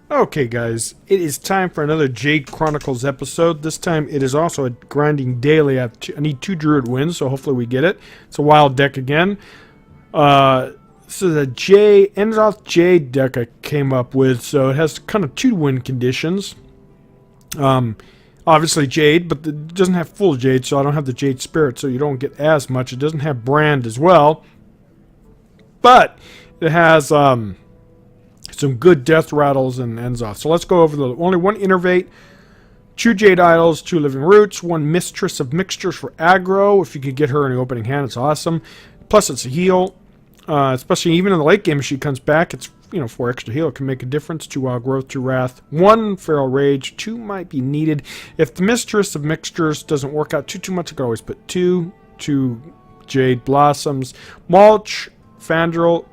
Okay, guys, it is time for another Jade Chronicles episode. This time it is also a grinding daily. I need 2 Druid wins, so hopefully we get it. It's a wild deck again. This is a Enzoth Jade deck I came up with, so it has kind of 2 win conditions. Obviously Jade, but it doesn't have full Jade, so I don't have the Jade Spirit, so you don't get as much. It doesn't have Brand as well, but it has some good death rattles and ends off. So let's go over the only 1 innervate, 2 Jade Idols, 2 Living Roots, 1 Mistress of Mixtures for aggro. If you could get her in the opening hand, it's awesome. Plus it's a heal, especially even in the late game if she comes back. It's 4 extra heal. It can make a difference. 2 Wild Growth, 2 Wrath, 1 Feral Rage, 2 might be needed. If the Mistress of Mixtures doesn't work out too much, I could always put 2 Jade Blossoms, Mulch, Fandral,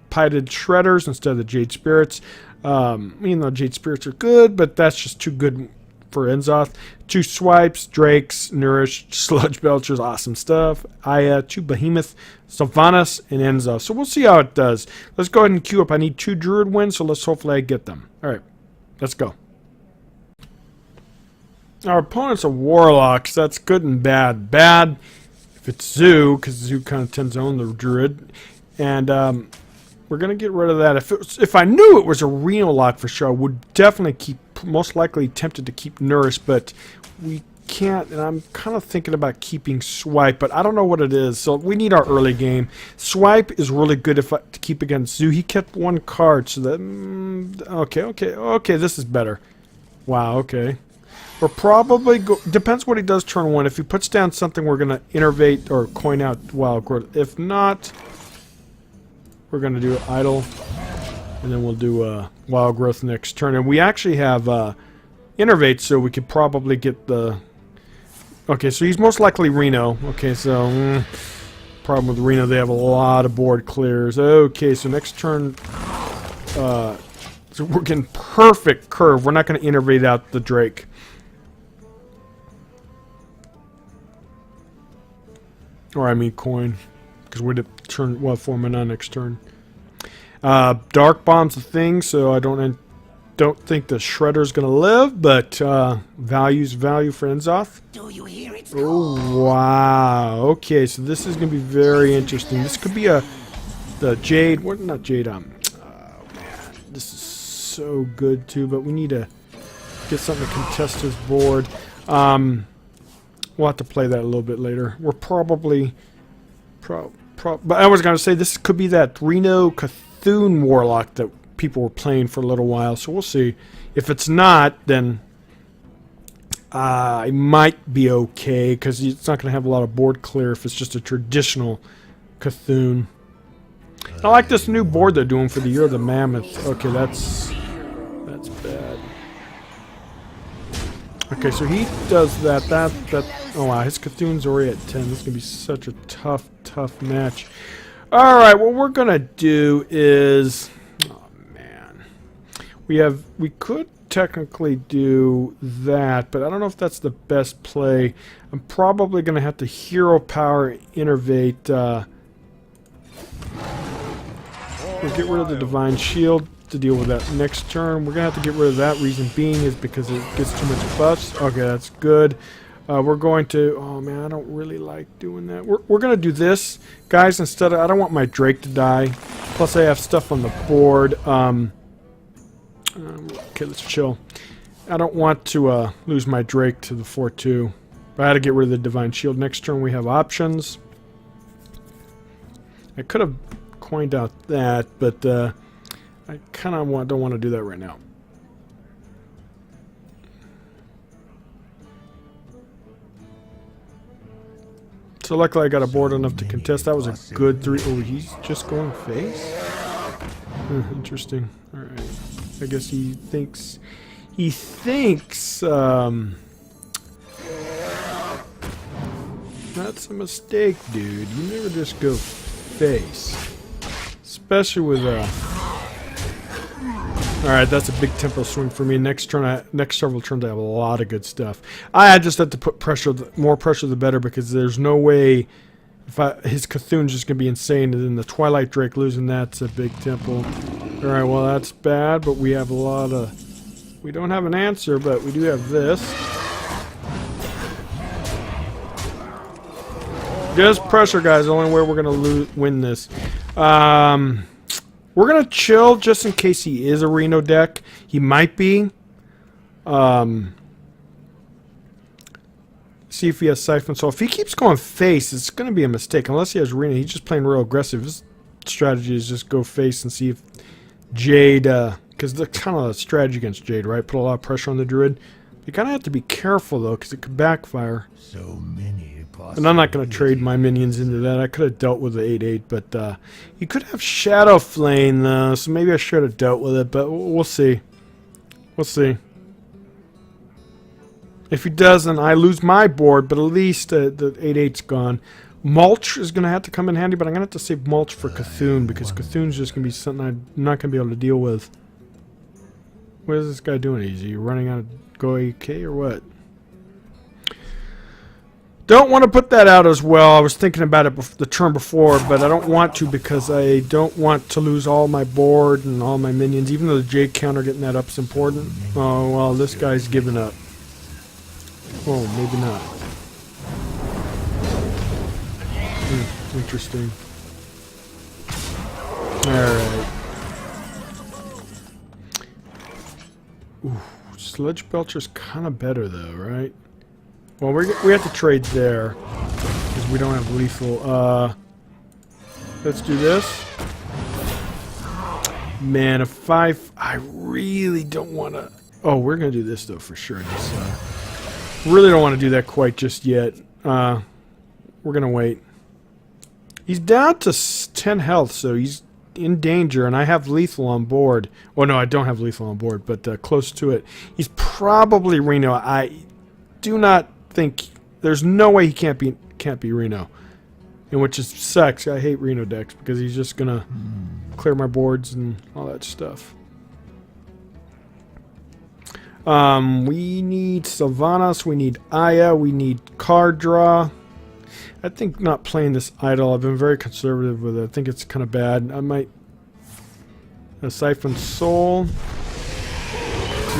Pited Shredders instead of the Jade Spirits. Even though Jade Spirits are good, but that's just too good for Enzoth. 2 Swipes, Drakes, Nourish, Sludge Belchers, awesome stuff. Aya, 2 Behemoth, Sylvanas, and Enzoth. So we'll see how it does. Let's go ahead and queue up. I need 2 Druid wins, so let's hopefully I get them. Alright, let's go. Our opponent's a Warlock, so that's good and bad. Bad if it's Zoo, because Zoo kind of tends to own the Druid. And we're going to get rid of that. If I knew it was a Reno lock for sure, I would definitely keep, most likely tempted to keep Nourish, but we can't, and I'm kind of thinking about keeping Swipe, but I don't know what it is, so we need our early game. Swipe is really good to keep against Zoo. He kept 1 card, so that, okay, this is better. Wow, okay. We're probably, depends what he does turn 1. If he puts down something, we're going to innervate or coin out Wild Growth. If not, we're going to do Idle, and then we'll do Wild Growth next turn. And we actually have Innervate, so we could probably get the... Okay, so he's most likely Reno. Okay, so... problem with Reno, they have a lot of board clears. Okay, so next turn... so we're getting perfect curve. We're not going to Innervate out the Drake. Or I mean coin. Because we'd have turn 4 mana next turn. Dark Bomb's a thing, so I don't think the Shredder's gonna live, but value's value for Enzoth. Do you hear it? Oh wow! Okay, so this is gonna be very interesting. This could be the Jade. What? Not Jade. Oh man, this is so good too. But we need to get something to contest his board. We'll have to play that a little bit later. We're probably but I was going to say this could be that Reno Cthulhu Warlock that people were playing for a little while, so we'll see. If it's not, then I might be okay, because it's not going to have a lot of board clear if it's just a traditional Cthulhu. I like this new board they're doing for the Year of the Mammoth. Okay, that's bad. Okay, so he does that. Oh wow, his Cthulhu's already at 10. This is gonna be such a tough match. All right, what we're gonna do is, oh man, we could technically do that, but I don't know if that's the best play. I'm probably gonna have to Hero Power Innervate. We'll get rid of the Divine Shield to deal with that next turn. We're gonna have to get rid of that. Reason being is because it gets too much buffs. Okay, that's good. We're going to... Oh man, I don't really like doing that. We're gonna do this, guys. Instead of... I don't want my Drake to die. Plus, I have stuff on the board. Okay, let's chill. I don't want to lose my Drake to the 4/2. I had to get rid of the Divine Shield. Next turn, we have options. I could have coined out that, but I kind of don't want to do that right now. So luckily I got a board enough to contest. That was a good 3. Oh, he's just going face? Interesting. Alright. I guess he thinks... That's a mistake, dude. You never just go face. Especially with Alright, that's a big tempo swing for me. Next several turns I have a lot of good stuff. I just have to put pressure, more pressure the better, because there's no way if his Cthulhu's just going to be insane, and then the Twilight Drake losing that's a big tempo. Alright, well that's bad, but we have a lot of... We don't have an answer, but we do have this. Just pressure, guys. The only way we're going to win this. We're going to chill just in case he is a Reno deck. He might be. See if he has Siphon. So if he keeps going face, it's going to be a mistake. Unless he has Reno. He's just playing real aggressive. His strategy is just go face and see if Jade... because that's kind of a strategy against Jade, right? Put a lot of pressure on the Druid. You kind of have to be careful, though, because it could backfire. So many possibilities. And I'm not going to trade my minions into that. I could have dealt with the 8/8, but you could have Shadow Flame, though, so maybe I should have dealt with it, but we'll see. We'll see. If he doesn't, I lose my board, but at least the 8/8's gone. Mulch is going to have to come in handy, but I'm going to have to save Mulch for Cthulhu, because Cthulhu's just going to be something I'm not going to be able to deal with. What is this guy doing? Is he running out of Go AK or what? Don't want to put that out as well. I was thinking about it the turn before, but I don't want to because I don't want to lose all my board and all my minions. Even though the Jade counter getting that up is important. Oh, well, this guy's giving up. Oh, maybe not. Interesting. Alright. Ooh, Sludge Belcher's kind of better though, right? Well, we have to trade there because we don't have lethal. Let's do this. Man, a 5. I really don't want to. Oh, we're gonna do this though for sure. Just, really don't want to do that quite just yet. We're gonna wait. He's down to 10 health, so he's in danger, and I have lethal on board. Well, no, I don't have lethal on board, but close to it. He's probably Reno. I do not think there's no way he can't be Reno, and which is sucks. I hate Reno decks because he's just gonna clear my boards and all that stuff. We need Sylvanas, we need Aya, we need card draw. I think not playing this idle. I've been very conservative with it. I think it's kind of bad. I might Siphon Soul.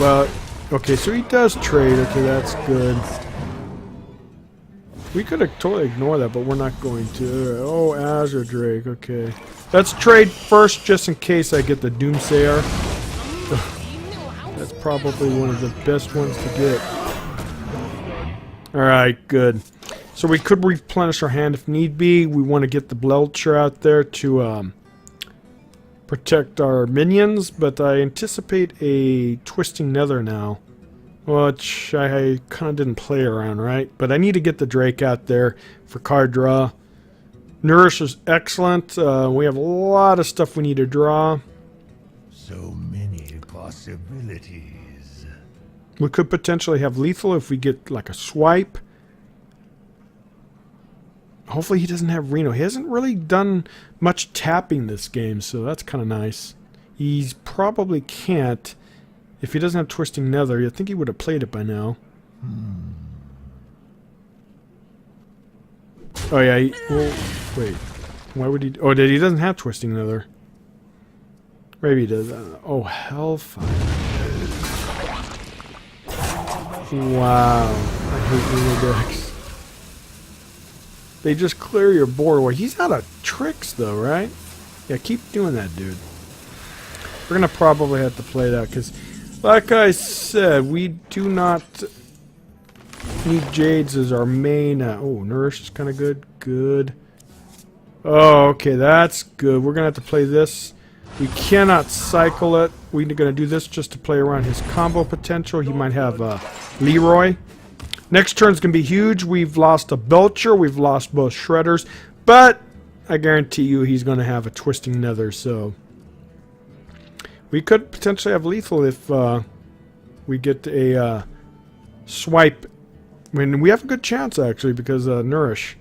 Well, okay, so he does trade. Okay, that's good. We could have totally ignored that, but we're not going to. Oh, Azure Drake. Okay, let's trade first, just in case I get the Doomsayer. That's probably one of the best ones to get. All right, good. So we could replenish our hand if need be. We want to get the Belcher out there to protect our minions, but I anticipate a Twisting Nether now, which I kind of didn't play around, right? But I need to get the Drake out there for card draw. Nourish is excellent. We have a lot of stuff we need to draw. So many possibilities. We could potentially have lethal if we get like a swipe. Hopefully he doesn't have Reno. He hasn't really done much tapping this game, so that's kind of nice. He's probably can't. If he doesn't have Twisting Nether, I think he would have played it by now. Oh yeah, well, wait. Why would he... Oh, he doesn't have Twisting Nether. Maybe he does. Oh, Hellfire. Wow. I hate Reno decks. They just clear your board. Well, he's out of tricks, though, right? Yeah, keep doing that, dude. We're going to probably have to play that, because, like I said, we do not need Jades as our main... oh, Nourish is kind of good. Good. Oh, okay, that's good. We're going to have to play this. We cannot cycle it. We're going to do this just to play around his combo potential. He might have Leroy. Next turn's going to be huge. We've lost a Belcher. We've lost both Shredders. But I guarantee you he's going to have a Twisting Nether. So we could potentially have lethal if we get a swipe. I mean, we have a good chance, actually, because Nourish.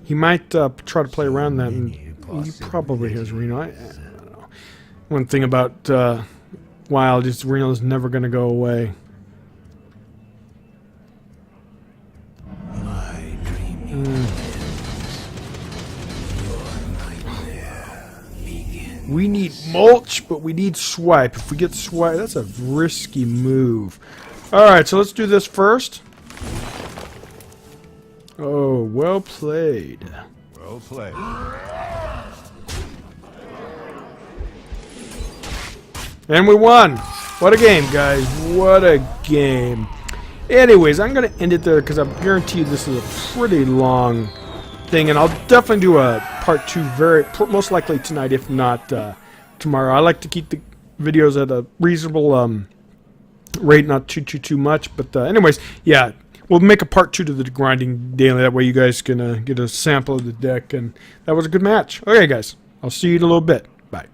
He might try to play around that. And he probably has Reno. I don't know. One thing about Wild is Reno is never going to go away. We need mulch, but we need swipe. If we get swipe, that's a risky move. Alright, so let's do this first. Oh, well played. Well played. And we won. What a game, guys. What a game. Anyways, I'm going to end it there because I guarantee you this is a pretty long thing. And I'll definitely do a part 2 most likely tonight, if not tomorrow. I like to keep the videos at a reasonable rate, not too much. But anyways, yeah, we'll make a part 2 to the grinding daily. That way you guys can get a sample of the deck. And that was a good match. Okay, guys. I'll see you in a little bit. Bye.